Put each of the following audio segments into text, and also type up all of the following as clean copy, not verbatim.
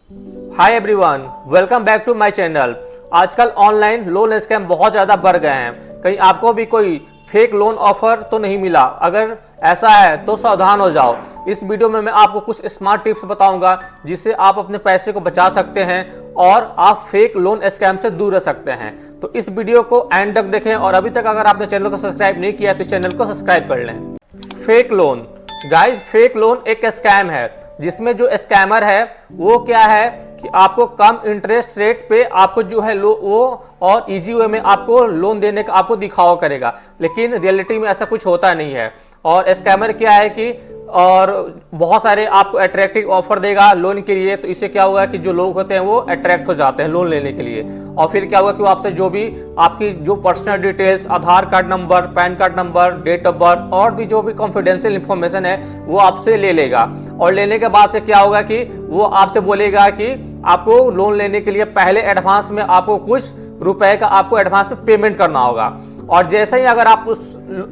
Hi everyone, welcome back to my channel. आजकल online loan scam बहुत ज़्यादा बढ़ गए हैं। कहीं आपको भी कोई फेक लोन ऑफर तो नहीं मिला? अगर ऐसा है तो सावधान हो जाओ। इस वीडियो में मैं आपको कुछ स्मार्ट टिप्स बताऊंगा जिससे आप अपने पैसे को बचा सकते हैं और आप फेक लोन स्कैम से दूर रह सकते हैं। तो इस वीडियो को एंड तक देखें और अभी तक अगर आपने चैनल को सब्सक्राइब नहीं किया तो इस चैनल को सब्सक्राइब कर लें। Fake loan, guys, fake loan एक स्कैम है जिसमें जो स्कैमर है वो क्या है कि आपको कम इंटरेस्ट रेट पे आपको जो है वो और इजी वे में आपको लोन देने का आपको दिखावा करेगा, लेकिन रियलिटी में ऐसा कुछ होता नहीं है। और स्कैमर क्या है कि और बहुत सारे आपको अट्रैक्टिव ऑफर देगा लोन के लिए, तो इससे क्या होगा कि जो लोग होते हैं वो अट्रैक्ट हो जाते हैं लोन लेने के लिए। और फिर क्या होगा कि वो आपसे जो भी आपकी जो personal details, Aadhaar card number, PAN card number, date of birth और भी जो भी कॉन्फिडेंशियल इंफॉर्मेशन है वो आपसे ले लेगा। और लेने के बाद से क्या होगा कि वो आपसे बोलेगा कि आपको लोन लेने के लिए पहले एडवांस में आपको कुछ रुपए का आपको एडवांस में पेमेंट करना होगा। और जैसे ही अगर आप उस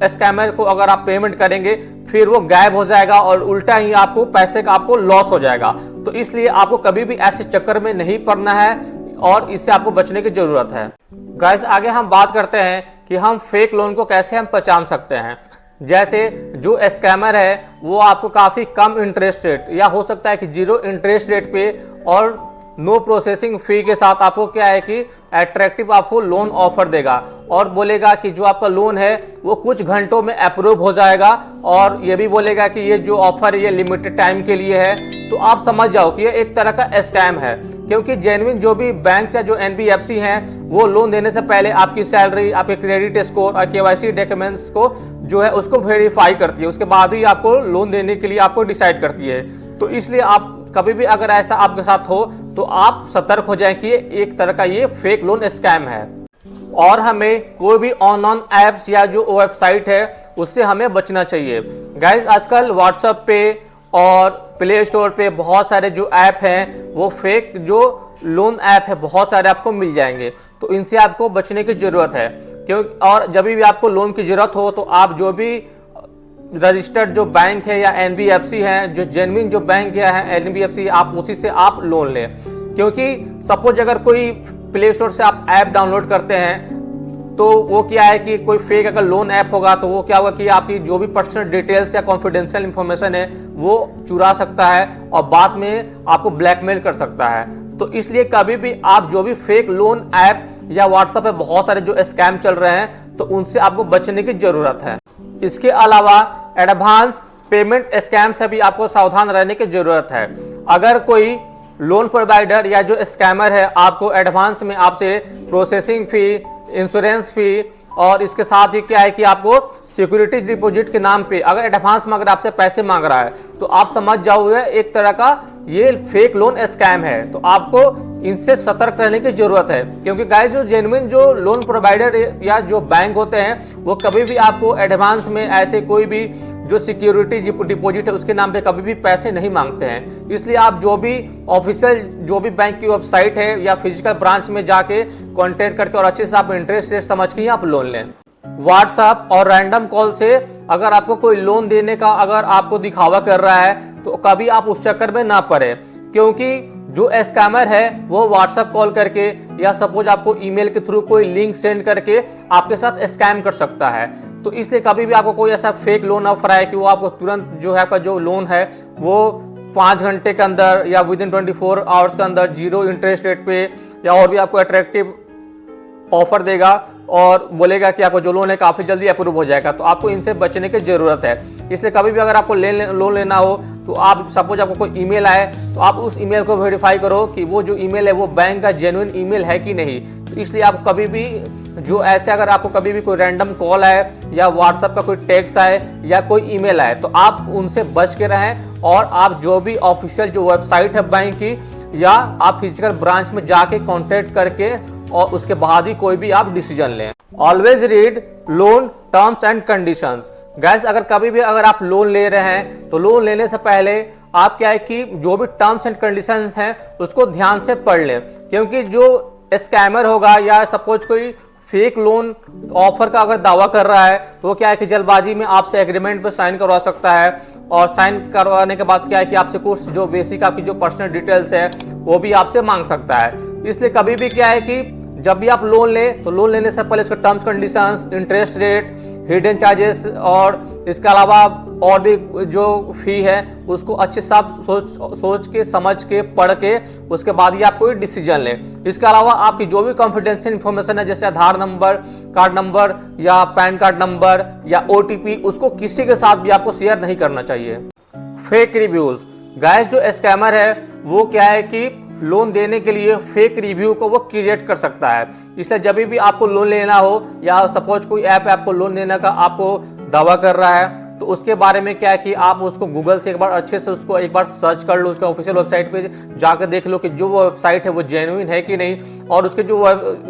स्कैमर को अगर आप पेमेंट करेंगे फिर वो गायब हो जाएगा और उल्टा ही आपको पैसे का आपको लॉस हो जाएगा। तो इसलिए आपको कभी भी ऐसे चक्कर में नहीं पड़ना है और इससे आपको बचने की जरूरत है। गाइस, आगे हम बात करते हैं कि हम फेक लोन को कैसे हम पहचान सकते हैं। जैसे जो स्कैमर है वो आपको काफी कम इंटरेस्ट रेट या हो सकता है कि 0 इंटरेस्ट रेट पे और नो प्रोसेसिंग फी के साथ आपको क्या है कि अट्रैक्टिव आपको लोन ऑफर देगा और बोलेगा कि जो आपका लोन है वो कुछ घंटों में अप्रूव हो जाएगा। और ये भी बोलेगा कि ये जो ऑफर है ये लिमिटेड टाइम के लिए है। तो आप समझ जाओ कि ये एक तरह का स्कैम है, क्योंकि जेन्युइन जो भी बैंक्स या जो एनबीएफसी हैं वो लोन देने से पहले आपकी सैलरी, आपके क्रेडिट स्कोर और केवाईसी डॉक्यूमेंट्स को जो है उसको वेरीफाई करती है। उसके बाद ही आपको लोन देने के लिए आपको डिसाइड करती है। तो इसलिए आप कभी भी अगर ऐसा आपके साथ हो तो आप सतर्क हो जाएं कि ये एक तरह का ये फेक लोन स्कैम है। और हमें कोई भी ऑनलाइन एप्स या जो वेबसाइट है उससे हमें बचना चाहिए। गाइस, आजकल व्हाट्सएप पे और प्ले स्टोर पे बहुत सारे जो ऐप हैं वो फेक जो लोन ऐप है बहुत सारे आपको मिल जाएंगे। तो इनसे आपको बचने की जरूरत है। क्यों? और जब भी आपको लोन की जरूरत हो तो आप जो भी रजिस्टर्ड जो बैंक है या एनबीएफसी है, जो जेन्युइन जो बैंक है एनबीएफसी, आप उसी से आप लोन लें। क्योंकि सपोज अगर कोई प्ले स्टोर से आप ऐप डाउनलोड करते हैं तो वो क्या है कि कोई फेक अगर लोन ऐप होगा तो वो क्या होगा कि आपकी जो भी पर्सनल डिटेल्स या कॉन्फिडेंशियल इंफॉर्मेशन है वो चुरा सकता है और बाद में आपको ब्लैकमेल कर सकता है। तो इसलिए कभी भी आप जो भी फेक लोन ऐप या व्हाट्सएप पे बहुत सारे जो स्कैम चल रहे हैं तो उनसे आपको बचने की जरूरत है। इसके अलावा एडवांस पेमेंट स्कैम से भी आपको सावधान रहने की जरूरत है। अगर कोई लोन प्रोवाइडर या जो स्कैमर है आपको एडवांस में आपसे प्रोसेसिंग फी, इंश्योरेंस फी और इसके साथ ही क्या है कि आपको सिक्योरिटी डिपॉजिट के नाम पे अगर एडवांस में अगर आपसे पैसे मांग रहा है तो आप समझ जाओगे एक तरह का ये फेक लोन स्कैम है। तो आपको इनसे सतर्क रहने की जरूरत है, क्योंकि गाइस जो जेन्युइन जो लोन प्रोवाइडर या जो बैंक होते हैं वो कभी भी आपको एडवांस में ऐसे कोई भी जो सिक्योरिटी डिपॉजिट है उसके नाम पे कभी भी पैसे नहीं मांगते हैं। इसलिए आप जो भी ऑफिशियल जो भी बैंक की वेबसाइट है या फिजिकल ब्रांच में जाके कॉन्टेक्ट करके और अच्छे से आप इंटरेस्ट रेट समझ के ही आप लोन लें। व्हाट्सएप और रैंडम कॉल से अगर आपको कोई लोन देने का अगर आपको दिखावा कर रहा है तो कभी आप उस चक्कर में ना पड़े, क्योंकि जो स्कैमर है वो व्हाट्सएप कॉल करके या सपोज आपको ईमेल के थ्रू कोई लिंक सेंड करके आपके साथ स्कैम कर सकता है। तो इसलिए कभी भी आपको कोई ऐसा फेक लोन ऑफर आए कि वो आपको तुरंत जो है आपका जो लोन है वो 5 घंटे के अंदर या विद इन 24 आवर्स के अंदर 0 इंटरेस्ट रेट पे या और भी आपको अट्रैक्टिव ऑफर देगा और बोलेगा कि आपको जो लोन है काफी जल्दी अप्रूव हो जाएगा, तो आपको इनसे बचने की जरूरत है। इसलिए कभी भी अगर आपको लोन लेना हो तो आप सपोज आपको कोई ईमेल आए तो आप उस ईमेल को वेरीफाई करो कि वो जो ईमेल है वो बैंक का जेन्युइन ईमेल है कि नहीं। तो इसलिए आप कभी भी जो ऐसे अगर आपको कभी भी कोई रैंडम कॉल आए या व्हाट्सएप का कोई टेक्स्ट आए या कोई ईमेल आए तो आप उनसे बच के रहें और आप जो भी ऑफिशियल जो वेबसाइट है बैंक की या आप फिजिकल ब्रांच में जाके कॉन्टेक्ट करके और उसके बाद ही कोई भी आप डिसीजन लें। Always read loan terms and conditions. Gas, अगर कभी भी अगर आप लोन ले रहे हैं तो लोन लेने से पहले आप क्या है कि जो भी टर्म्स एंड कंडीशंस हैं उसको ध्यान से पढ़ लें, क्योंकि जो स्कैमर होगा या सपोज कोई फेक लोन ऑफर का अगर दावा कर रहा है तो वो क्या है कि जल्दबाजी में आपसे एग्रीमेंट पे साइन करवा सकता है, और साइन करवाने के बाद क्या है कि आपसे कुछ जो बेसिक आपकी जो पर्सनल डिटेल्स है वो भी आपसे मांग सकता है। इसलिए कभी भी क्या है कि जब भी आप लोन लें तो लोन लेने से पहले उसके terms conditions, interest rate, hidden charges और इसके अलावा और भी जो फी है उसको अच्छे से आप सोच के समझ के पढ़ के उसके बाद ही आप कोई डिसीजन लें। इसके अलावा आपकी जो भी कॉन्फिडेंशियल इंफॉर्मेशन है जैसे आधार नंबर, कार्ड नंबर या पैन कार्ड नंबर या OTP, उसको किसी के साथ भी आपको शेयर नहीं करना चाहिए। फेक रिव्यूज, गाइस जो स्कैमर है वो क्या है कि लोन देने के लिए फेक रिव्यू को वो क्रिएट कर सकता है। इसलिए जब भी आपको लोन लेना हो या सपोज कोई ऐप आपको लोन देने का आपको दावा कर रहा है तो उसके बारे में क्या है कि आप उसको गूगल से एक बार अच्छे से उसको एक बार सर्च कर लो, उसके ऑफिशियल वेबसाइट पे जाकर देख लो कि जो वो वेबसाइट है वो जेन्युइन है कि नहीं, और उसके जो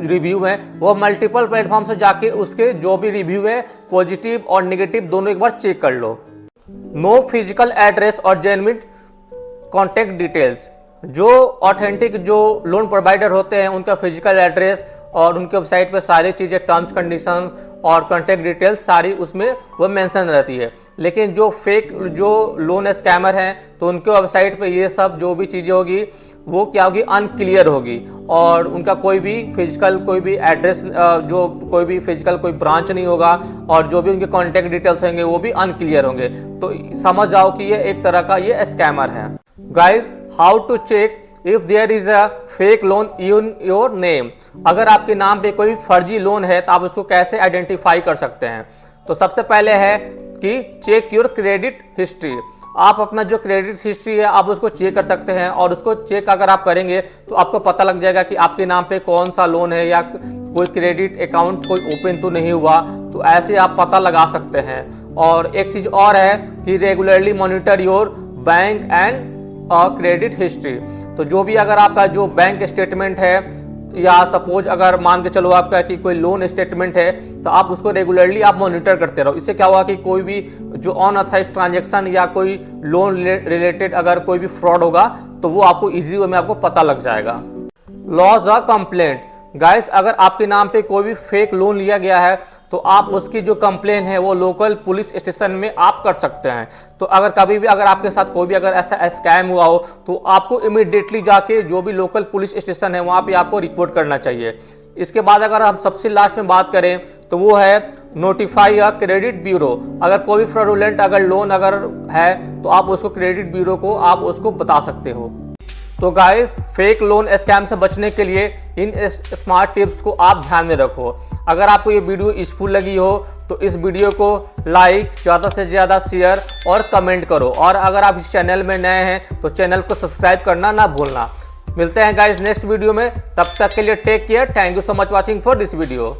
रिव्यू है वो मल्टीपल प्लेटफॉर्म से जाके उसके जो भी रिव्यू है पॉजिटिव और नेगेटिव दोनों एक बार चेक कर लो। नो फिजिकल एड्रेस और जेन्युइन कॉन्टेक्ट डिटेल्स, जो ऑथेंटिक जो लोन प्रोवाइडर होते हैं उनका फिजिकल एड्रेस और उनके वेबसाइट पे सारी चीज़ें, टर्म्स कंडीशंस और कॉन्टैक्ट डिटेल्स सारी उसमें वो मेंशन रहती है। लेकिन जो फेक जो लोन स्कैमर हैं तो उनके वेबसाइट पे ये सब जो भी चीज़ें होगी वो क्या होगी, अनक्लियर होगी, और उनका कोई भी फिजिकल कोई भी एड्रेस जो कोई भी फिजिकल कोई ब्रांच नहीं होगा, और जो भी उनके कॉन्टैक्ट डिटेल्स होंगे वो भी अनक्लियर होंगे। तो समझ जाओ कि ये एक तरह का ये स्कैमर है। Guys, how to check if there is a fake loan in your name, अगर आपके नाम पे कोई फर्जी लोन है तो आप उसको कैसे आइडेंटिफाई कर सकते हैं। तो सबसे पहले है कि चेक योर क्रेडिट हिस्ट्री, आप अपना जो क्रेडिट हिस्ट्री है आप उसको चेक कर सकते हैं, और उसको चेक अगर आप करेंगे तो आपको पता लग जाएगा कि आपके नाम पे कौन सा लोन है या कोई क्रेडिट अकाउंट कोई ओपन तो नहीं हुआ, तो ऐसे आप पता लगा सकते हैं। और एक चीज और है कि regularly monitor your bank and credit history, तो जो भी अगर आपका जो बैंक स्टेटमेंट है या सपोज अगर मान के चलो आपका कि कोई लोन स्टेटमेंट है तो आप उसको रेगुलरली आप मॉनिटर करते रहो। इससे क्या हुआ कि कोई भी जो अनऑथराइज्ड ट्रांजैक्शन या कोई लोन रिलेटेड अगर कोई भी फ्रॉड होगा तो वो आपको इजी वे में आपको पता लग जाएगा। लॉज अ कंप्लेंट, गाइस अगर आपके नाम पे कोई भी फेक लोन लिया गया है तो आप उसकी जो कंप्लेन है वो लोकल पुलिस स्टेशन में आप कर सकते हैं। तो अगर कभी भी अगर आपके साथ कोई भी अगर ऐसा स्कैम हुआ हो तो आपको इमीडिएटली जाके जो भी लोकल पुलिस स्टेशन है वहां पे आपको रिपोर्ट करना चाहिए। इसके बाद अगर हम सबसे लास्ट में बात करें तो वो है नोटिफाई अ क्रेडिट ब्यूरो, अगर कोई फ्रॉडुलेंट अगर लोन अगर है तो आप उसको क्रेडिट ब्यूरो को आप उसको बता सकते हो। तो गाइस, फेक लोन स्कैम से बचने के लिए इन स्मार्ट टिप्स को आप ध्यान में रखो। अगर आपको ये वीडियो यूजफुल लगी हो तो इस वीडियो को लाइक, ज़्यादा से ज़्यादा शेयर और कमेंट करो, और अगर आप इस चैनल में नए हैं तो चैनल को सब्सक्राइब करना ना भूलना। मिलते हैं गाइस नेक्स्ट वीडियो में, तब तक के लिए take care. Thank you so much watching for this video.